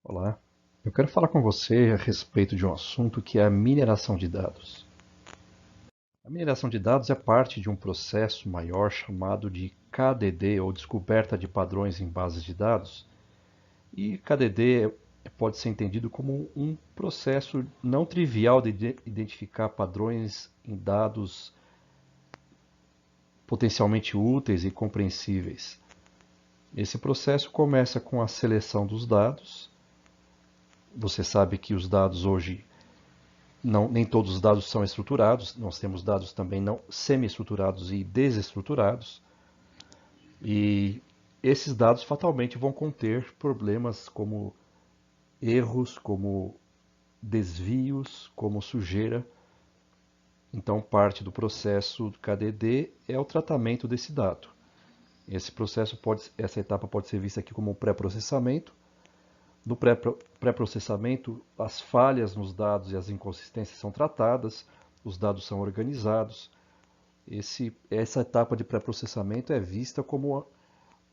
Olá, eu quero falar com você a respeito de um assunto que é a mineração de dados. A mineração de dados é parte de um processo maior chamado de KDD, ou Descoberta de Padrões em Bases de Dados. E KDD pode ser entendido como um processo não trivial de identificar padrões em dados potencialmente úteis e compreensíveis. Esse processo começa com a seleção dos dados. Você sabe que os dados hoje não, nem todos os dados são estruturados, nós temos dados também não semi-estruturados e desestruturados, e esses dados fatalmente vão conter problemas como erros, como desvios, como sujeira. Então, parte do processo do KDD é o tratamento desse dado. Essa etapa pode ser vista aqui como um pré-processamento. No pré-processamento, as falhas nos dados e as inconsistências são tratadas, os dados são organizados. Essa etapa de pré-processamento é vista como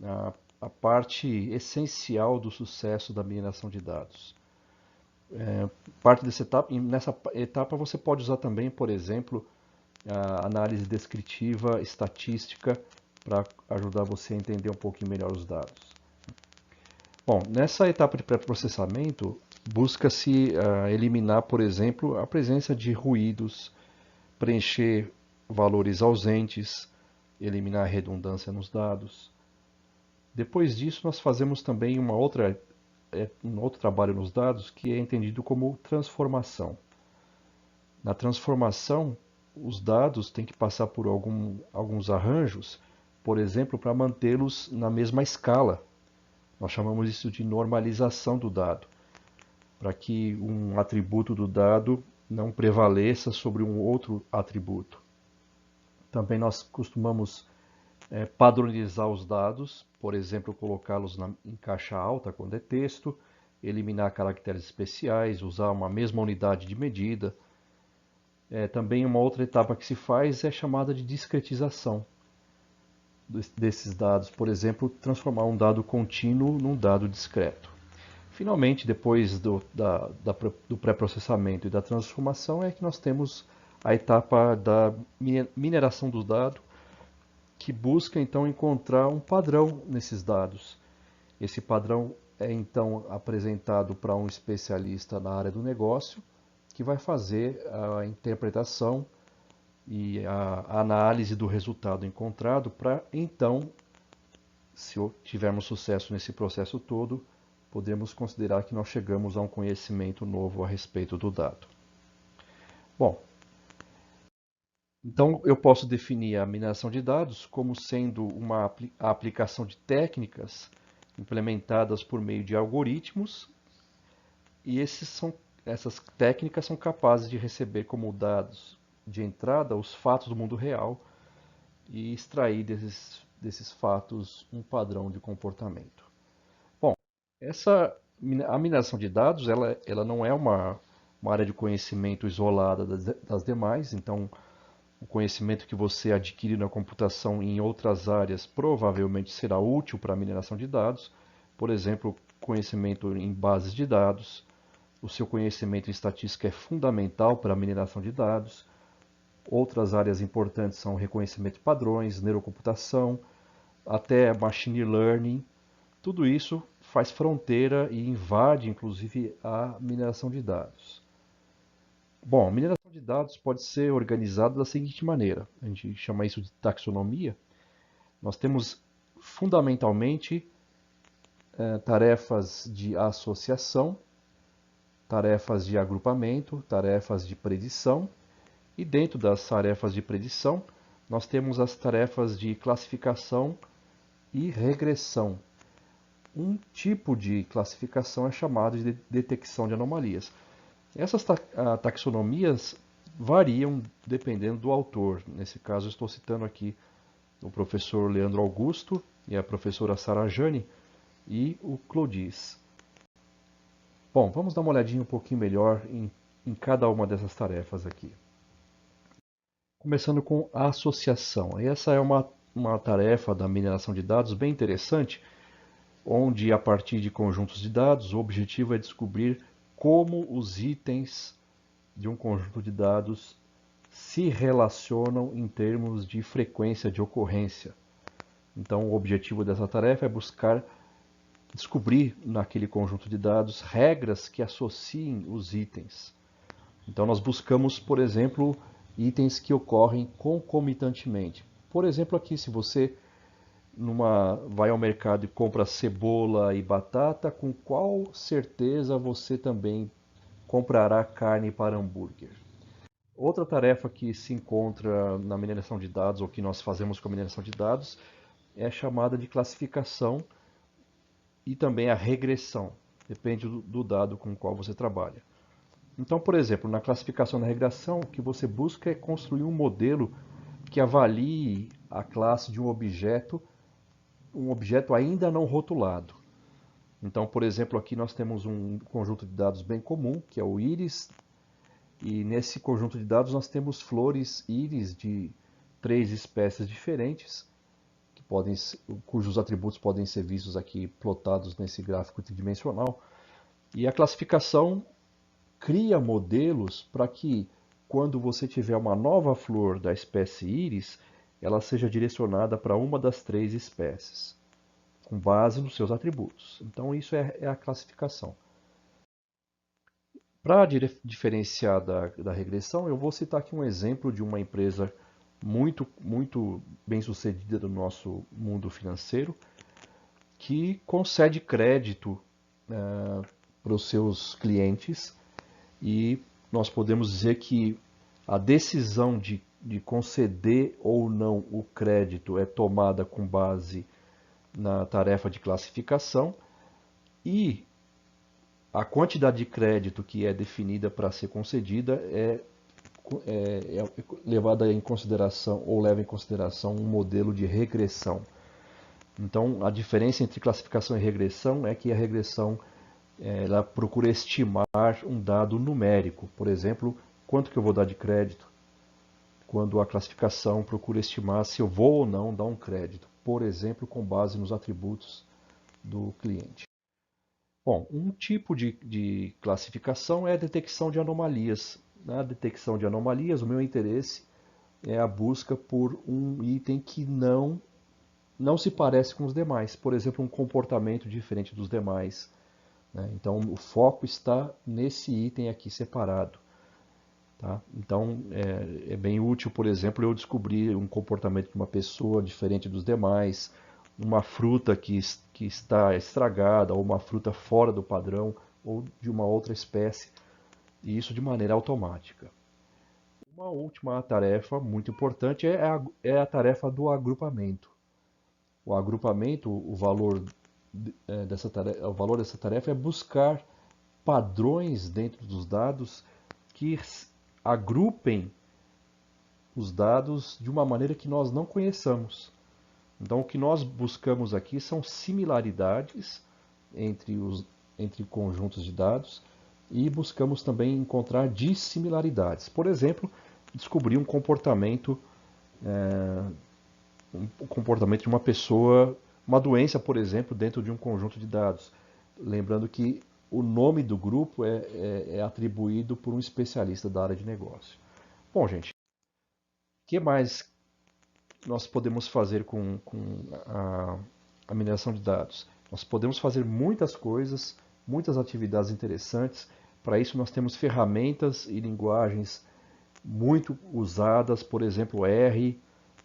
a parte essencial do sucesso da mineração de dados. Parte dessa etapa, e nessa etapa você pode usar também, por exemplo, a análise descritiva, estatística, para ajudar você a entender um pouquinho melhor os dados. Bom, nessa etapa de pré-processamento, busca-se eliminar, por exemplo, a presença de ruídos, preencher valores ausentes, eliminar a redundância nos dados. Depois disso, nós fazemos também um outro trabalho nos dados que é entendido como transformação. Na transformação, os dados têm que passar por alguns arranjos, por exemplo, para mantê-los na mesma escala. Nós chamamos isso de normalização do dado, para que um atributo do dado não prevaleça sobre um outro atributo. Também nós costumamos padronizar os dados, por exemplo, colocá-los em caixa alta quando é texto, eliminar caracteres especiais, usar uma mesma unidade de medida. Também uma outra etapa que se faz é chamada de discretização desses dados, por exemplo, transformar um dado contínuo num dado discreto. Finalmente, depois do pré-processamento e da transformação, é que nós temos a etapa da mineração do dado, que busca então encontrar um padrão nesses dados. Esse padrão é então apresentado para um especialista na área do negócio, que vai fazer a interpretação e a análise do resultado encontrado para então, se tivermos sucesso nesse processo todo, podemos considerar que nós chegamos a um conhecimento novo a respeito do dado. Bom, então eu posso definir a mineração de dados como sendo a aplicação de técnicas implementadas por meio de algoritmos, e essas técnicas são capazes de receber como dados de entrada os fatos do mundo real e extrair desses fatos um padrão de comportamento. Bom, a mineração de dados ela não é uma área de conhecimento isolada das demais, então o conhecimento que você adquire na computação em outras áreas provavelmente será útil para a mineração de dados, por exemplo, conhecimento em bases de dados. O seu conhecimento em estatística é fundamental para a mineração de dados. Outras áreas importantes são reconhecimento de padrões, neurocomputação, até machine learning. Tudo isso faz fronteira e invade, inclusive, a mineração de dados. Bom, a mineração de dados pode ser organizada da seguinte maneira: a gente chama isso de taxonomia. Nós temos fundamentalmente tarefas de associação, tarefas de agrupamento, tarefas de predição, e dentro das tarefas de predição, nós temos as tarefas de classificação e regressão. Um tipo de classificação é chamado de detecção de anomalias. Essas taxonomias variam dependendo do autor. Nesse caso, estou citando aqui o professor Leandro Augusto e a professora Sara Jane e o Claudis. Bom, vamos dar uma olhadinha um pouquinho melhor em cada uma dessas tarefas aqui. Começando com a associação. Essa é uma tarefa da mineração de dados bem interessante, onde a partir de conjuntos de dados o objetivo é descobrir como os itens de um conjunto de dados se relacionam em termos de frequência de ocorrência. Então, o objetivo dessa tarefa é buscar descobrir naquele conjunto de dados regras que associem os itens. Então, nós buscamos, por exemplo, itens que ocorrem concomitantemente. Por exemplo, aqui, se você vai ao mercado e compra cebola e batata, com qual certeza você também comprará carne para hambúrguer? Outra tarefa que se encontra na mineração de dados, ou que nós fazemos com a mineração de dados, é chamada de classificação e também a regressão. Depende do dado com o qual você trabalha. Então, por exemplo, na classificação da regressão, o que você busca é construir um modelo que avalie a classe de um objeto ainda não rotulado. Então, por exemplo, aqui nós temos um conjunto de dados bem comum, que é o íris, e nesse conjunto de dados nós temos flores íris de 3 espécies diferentes, cujos atributos podem ser vistos aqui plotados nesse gráfico tridimensional. E a classificação cria modelos para que, quando você tiver uma nova flor da espécie íris, ela seja direcionada para uma das 3 espécies, com base nos seus atributos. Então, isso é a classificação. Para diferenciar da regressão, eu vou citar aqui um exemplo de uma empresa muito bem sucedida do nosso mundo financeiro, que concede crédito para os seus clientes, e nós podemos dizer que a decisão de conceder ou não o crédito é tomada com base na tarefa de classificação, e a quantidade de crédito que é definida para ser concedida é levada em consideração, ou leva em consideração, um modelo de regressão. Então, a diferença entre classificação e regressão é que a regressão ela procura estimar um dado numérico. Por exemplo, quanto que eu vou dar de crédito? Quando a classificação procura estimar se eu vou ou não dar um crédito, por exemplo, com base nos atributos do cliente. Bom, um tipo de classificação é a detecção de anomalias. Na detecção de anomalias, o meu interesse é a busca por um item que não se parece com os demais. Por exemplo, um comportamento diferente dos demais. Então, o foco está nesse item aqui separado. Tá? Então, é bem útil, por exemplo, eu descobrir um comportamento de uma pessoa diferente dos demais, uma fruta que está estragada, ou uma fruta fora do padrão, ou de uma outra espécie, e isso de maneira automática. Uma última tarefa muito importante é a tarefa do agrupamento. O agrupamento, o valor dessa tarefa é buscar padrões dentro dos dados que agrupem os dados de uma maneira que nós não conheçamos. Então, o que nós buscamos aqui são similaridades entre conjuntos de dados, e buscamos também encontrar dissimilaridades. Por exemplo, descobrir um comportamento de uma pessoa, uma doença, por exemplo, dentro de um conjunto de dados. Lembrando que o nome do grupo é atribuído por um especialista da área de negócio. Bom, gente, o que mais nós podemos fazer com a mineração de dados? Nós podemos fazer muitas coisas, muitas atividades interessantes. Para isso, nós temos ferramentas e linguagens muito usadas, por exemplo,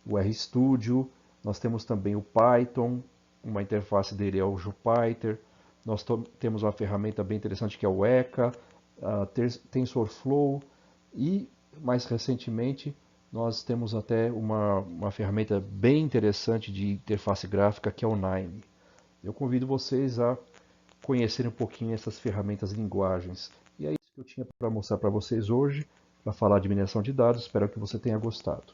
o RStudio. Nós temos também o Python, uma interface dele é o Jupyter. Nós temos uma ferramenta bem interessante que é o ECA, a TensorFlow, e mais recentemente nós temos até uma ferramenta bem interessante de interface gráfica que é o Nime. Eu convido vocês a conhecerem um pouquinho essas ferramentas e linguagens. E é isso que eu tinha para mostrar para vocês hoje, para falar de mineração de dados. Espero que você tenha gostado.